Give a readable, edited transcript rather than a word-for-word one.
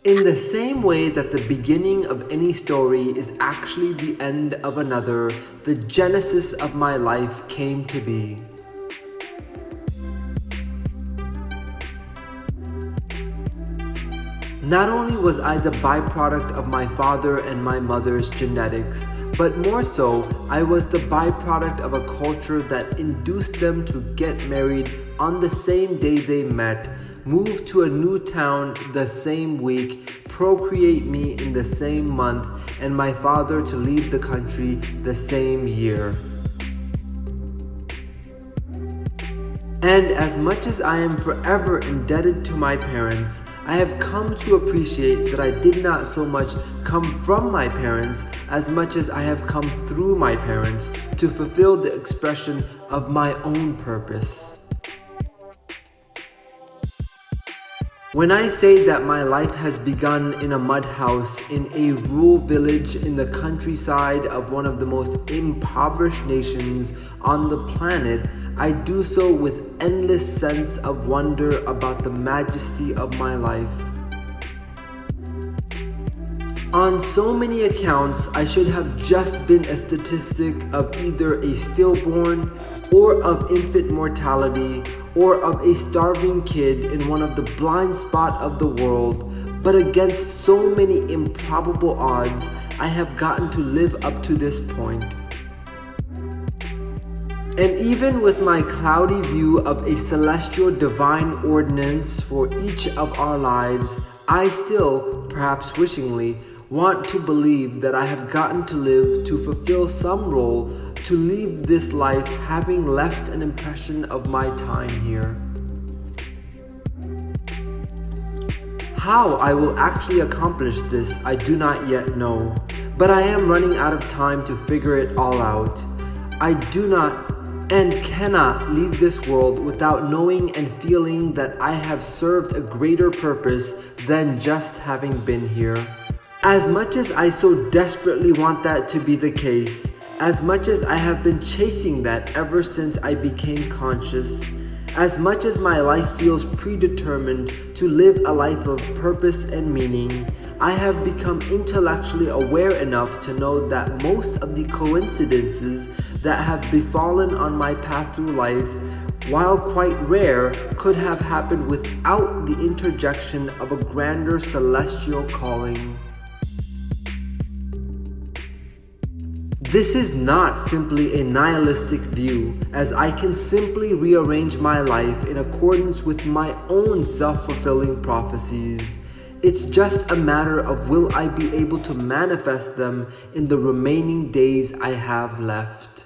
In the same way that the beginning of any story is actually the end of another, the genesis of my life came to be. Not only was I the byproduct of my father and my mother's genetics, but more so, I was the byproduct of a culture that induced them to get married on the same day they met, move to a new town the same week, procreate me in the same month, and my father to leave the country the same year. And as much as I am forever indebted to my parents, I have come to appreciate that I did not so much come from my parents as much as I have come through my parents to fulfill the expression of my own purpose. When I say that my life has begun in a mud house in a rural village in the countryside of one of the most impoverished nations on the planet, I do so with endless sense of wonder about the majesty of my life. On so many accounts, I should have just been a statistic of either a stillborn, or of infant mortality, or of a starving kid in one of the blind spots of the world, but against so many improbable odds, I have gotten to live up to this point. And even with my cloudy view of a celestial divine ordinance for each of our lives, I still, perhaps wishingly, want to believe that I have gotten to live to fulfill some role, to leave this life having left an impression of my time here. How I will actually accomplish this, I do not yet know, but I am running out of time to figure it all out. I do not and cannot leave this world without knowing and feeling that I have served a greater purpose than just having been here. As much as I so desperately want that to be the case, as much as I have been chasing that ever since I became conscious, as much as my life feels predetermined to live a life of purpose and meaning, I have become intellectually aware enough to know that most of the coincidences that have befallen on my path through life, while quite rare, could have happened without the interjection of a grander celestial calling. This is not simply a nihilistic view, as I can simply rearrange my life in accordance with my own self-fulfilling prophecies. It's just a matter of will I be able to manifest them in the remaining days I have left.